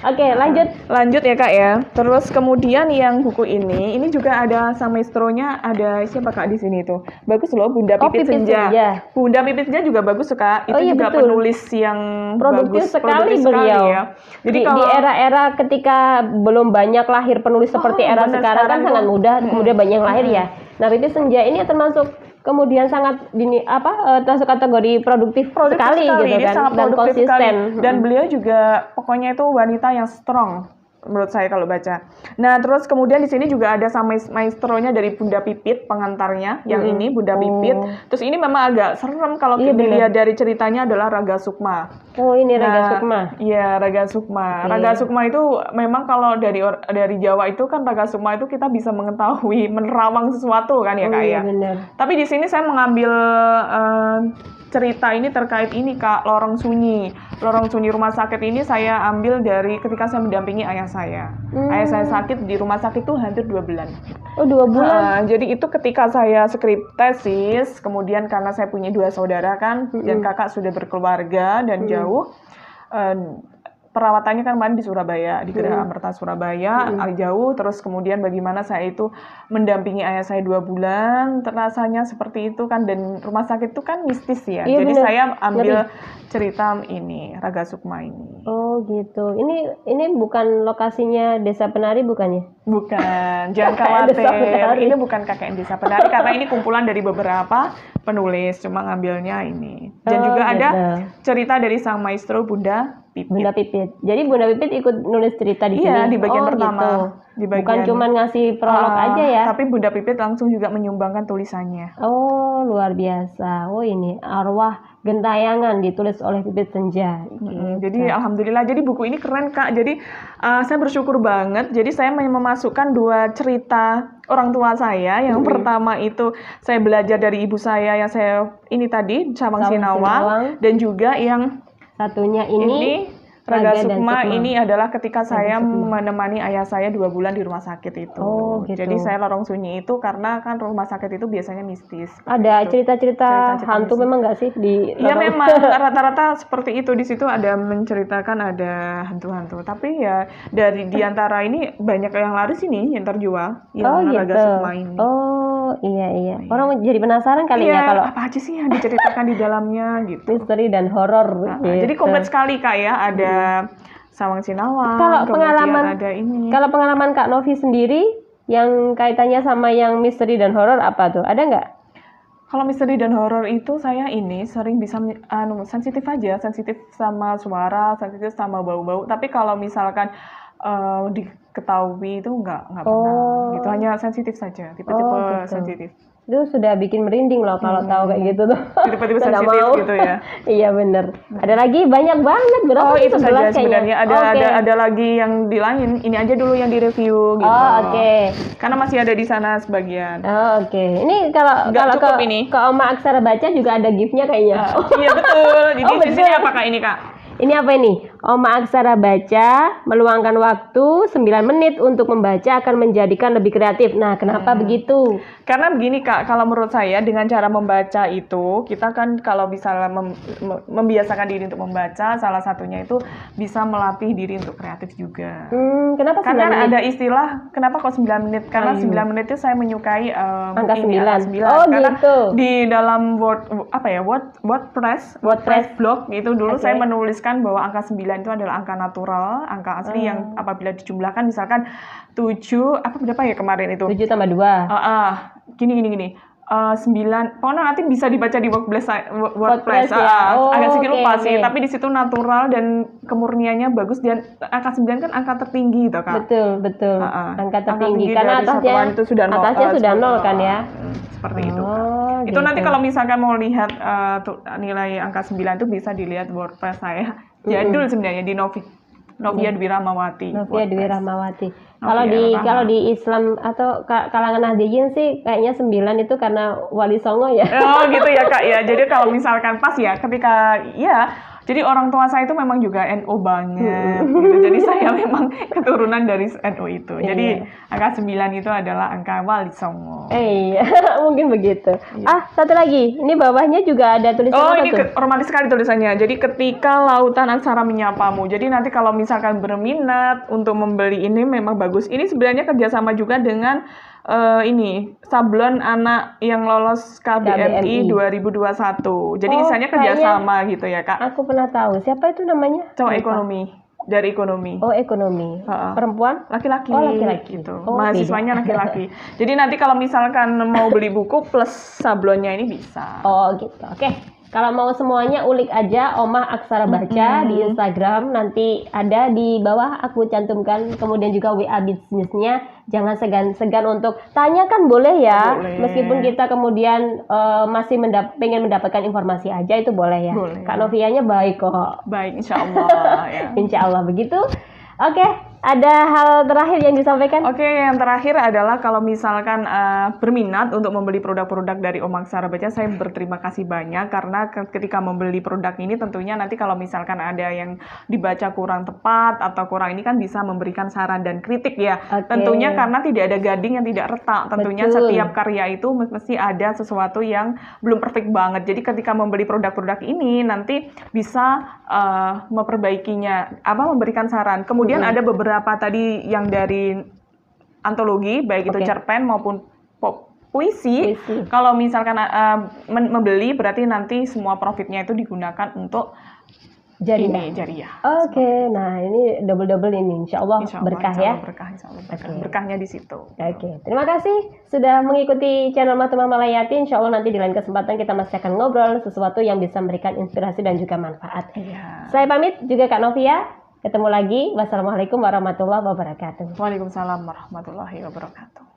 Oke, lanjut. Lanjut ya Kak ya. Terus kemudian yang buku ini juga ada sama maestronya, ada siapa Kak di sini tuh? Bagus loh, Bunda Pipit Senja. Bunda Pipit Senja juga bagus Kak. Itu juga betul. Penulis yang produktif sekali beliau. Ya. Jadi di era-era ketika belum banyak lahir penulis seperti era sekarang kan sangat mudah, kemudian banyak yang lahir ya. Nah, Pipit Senja ini termasuk kemudian sangat termasuk kategori produktif sekali gitu kan, dan konsisten. Dan beliau juga pokoknya itu wanita yang strong menurut saya kalau baca. Nah, terus kemudian di sini juga ada sama maestronya dari Bunda Pipit, pengantarnya yang ini Bunda Pipit. Terus ini memang agak serem kalau dilihat dari ceritanya adalah Raga Sukma. Oh, ini Raga Sukma. Iya, Raga Sukma. Raga Sukma itu memang kalau dari Jawa itu kan Raga Sukma itu kita bisa mengetahui menerawang sesuatu kan ya Kak ya. Benar. Tapi di sini saya mengambil cerita ini terkait ini Kak, Lorong Sunyi. Lorong Sunyi rumah sakit ini saya ambil dari ketika saya mendampingi ayah saya. Ayah saya sakit di rumah sakit tuh hampir 2 bulan. Oh, 2 bulan. Jadi itu ketika saya skrip tesis, kemudian karena saya punya 2 saudara kan, dan kakak sudah berkeluarga dan jauh. Perawatannya kan kemarin di Surabaya, di Geraha Amerta Surabaya, jauh. Terus kemudian bagaimana saya itu mendampingi ayah saya 2 bulan, rasanya seperti itu kan. Dan rumah sakit itu kan mistis ya. Iya, jadi bener. saya ambil cerita ini, Raga Sukma ini. Oh gitu. Ini bukan lokasinya Desa Penari bukannya? Bukan, jangan khawatir. Ini bukan KKN Desa Penari karena ini kumpulan dari beberapa penulis, cuma ngambilnya ini. Dan juga ada cerita dari sang maestro Bunda Pipit. Bunda Pipit. Jadi Bunda Pipit ikut nulis cerita di sini? Iya, di bagian pertama. Gitu. Di bagian, bukan cuma ngasih prolog aja ya? Tapi Bunda Pipit langsung juga menyumbangkan tulisannya. Oh, luar biasa. Oh, ini Arwah Gentayangan ditulis oleh Pipit Senja. Jadi alhamdulillah. Jadi buku ini keren Kak. Jadi saya bersyukur banget. Jadi saya memasukkan 2 cerita orang tua saya. Yang pertama itu saya belajar dari ibu saya yang saya ini tadi Cawang Sinawang, dan juga yang satunya ini Raga Sukma ini adalah ketika saya menemani ayah saya 2 bulan di rumah sakit itu. Oh, gitu. Jadi saya Lorong Sunyi itu karena kan rumah sakit itu biasanya mistis. Ada cerita-cerita hantu mistis. Memang nggak sih di? Iya memang rata-rata seperti itu. Di situ ada menceritakan ada hantu-hantu. Tapi ya dari diantara ini banyak yang laris ini yang terjual. Yang Raga Sukma ini. Oh iya. Orang jadi penasaran kali ya kalau apa aja sih yang diceritakan di dalamnya gitu. Misteri dan horor. Gitu. Jadi komplit sekali Kak ya. Ada Sawang Sinawang. Kalau pengalaman ada ini. Kalau pengalaman Kak Novi sendiri yang kaitannya sama yang misteri dan horor apa tuh? Ada nggak? Kalau misteri dan horor itu saya ini sering bisa sensitif aja, sensitif sama suara, sensitif sama bau-bau. Tapi kalau misalkan diketahui itu nggak pernah. Gitu hanya sensitif saja, tipe-tipe sensitif. Itu sudah bikin merinding loh kalau tahu kayak gitu tuh. Tipe-tipe sensitif gitu ya. Iya bener. Ada lagi banyak banget. Berapa? Itu saja sebenarnya. Ada lagi yang di lain. Ini aja dulu yang direview gitu. Karena masih ada di sana sebagian. Oke. Ini kalau ke Oma Aksara Baca juga ada gift-nya kayaknya. Iya betul. Jadi di sini apa Kak ini Kak? Ini apa ini? Oma Aksara Baca meluangkan waktu 9 menit untuk membaca akan menjadikan lebih kreatif. Nah, kenapa begitu? Karena begini Kak, kalau menurut saya dengan cara membaca itu, kita kan kalau bisa membiasakan diri untuk membaca, salah satunya itu bisa melatih diri untuk kreatif juga. Kenapa 9 Karena menit? ada istilah, kenapa kok 9 menit? Karena 9 menit itu saya menyukai angka 9. Karena gitu. Di dalam WordPress blog itu dulu saya menuliskan bahwa angka 9 itu adalah angka natural, angka asli yang apabila dijumlahkan misalkan 7, berapa ya kemarin itu? 7 tambah 2. Gini. 9, pokoknya nanti bisa dibaca di WordPress ya. Agak sedikit lupa sih, tapi di situ natural dan kemurniannya bagus, dan angka 9 kan angka tertinggi gitu Kak. Betul. Angka tertinggi karena atasnya sudah 0 kan ya. Seperti itu. Itu nanti kalau misalkan mau lihat nilai angka 9 itu bisa dilihat WordPress saya. Jadul sebenarnya di Novia Dwi Rahmawati. Novia Dwi Rahmawati. Kalau di Islam atau kalangan Nahdiyin sih kayaknya 9 itu karena Wali Songo ya. Oh gitu ya Kak ya. Jadi kalau misalkan pas ya ketika jadi orang tua saya itu memang juga NU banget gitu. Jadi saya dia memang keturunan dari NU itu. Jadi Iya. angka 9 itu adalah angka Wali Songo. Iya, mungkin begitu. Iya. Satu lagi. Ini bawahnya juga ada tulisan Oh, apa ini tuh? romantis sekali tulisannya. Jadi ketika lautan aksara menyapamu. Jadi nanti kalau misalkan berminat untuk membeli ini memang bagus. Ini sebenarnya kerjasama juga dengan ini sablon anak yang lolos KBMI 2021. Jadi Oh, misalnya kerjasama gitu ya Kak. Aku pernah tahu. Siapa itu namanya? Cowok Lupa. ekonomi, dari ekonomi. Oh, ekonomi. Ha-ha. Perempuan? Laki-laki, Oh, laki-laki. gitu. Oh, Mahasiswanya beda. laki-laki. Jadi nanti kalau misalkan mau beli buku plus sablonnya ini bisa. Oh, gitu. Oke. Kalau mau semuanya ulik aja Omah Aksara Baca di Instagram, nanti ada di bawah aku cantumkan, kemudian juga WA bisnisnya. Jangan segan-segan untuk tanyakan, boleh ya. Boleh. Meskipun kita kemudian masih pengen mendapatkan informasi aja, itu boleh ya. Boleh. Kak Novianya baik kok. Baik, insya Allah ya. Insya Allah begitu. Oke, ada hal terakhir yang disampaikan? Oke, yang terakhir adalah kalau misalkan berminat untuk membeli produk-produk dari Om Aksara Baca, saya berterima kasih banyak karena ketika membeli produk ini tentunya nanti kalau misalkan ada yang dibaca kurang tepat atau kurang ini kan bisa memberikan saran dan kritik ya. Oke. Tentunya karena tidak ada gading yang tidak retak. Tentunya Betul. setiap karya itu mesti ada sesuatu yang belum perfect banget. Jadi ketika membeli produk-produk ini nanti bisa memperbaikinya, memberikan saran. Kemudian ada beberapa tadi yang dari antologi, baik itu Oke. cerpen maupun puisi. Puisi. Kalau misalkan membeli, berarti nanti semua profitnya itu digunakan untuk Jariah. ini jariah. Oke, nah ini double-double ini, insya Allah Insya Allah, berkah insya ya. Allah berkah, insya Allah berkah. Oke. Berkahnya di situ. Oke, terima kasih sudah mengikuti channel Matuma Malayati. Insya Allah nanti di lain kesempatan kita masih akan ngobrol sesuatu yang bisa memberikan inspirasi dan juga manfaat. Iya. Saya pamit juga Kak Novia. Ketemu lagi. Wassalamualaikum warahmatullahi wabarakatuh. Waalaikumsalam warahmatullahi wabarakatuh.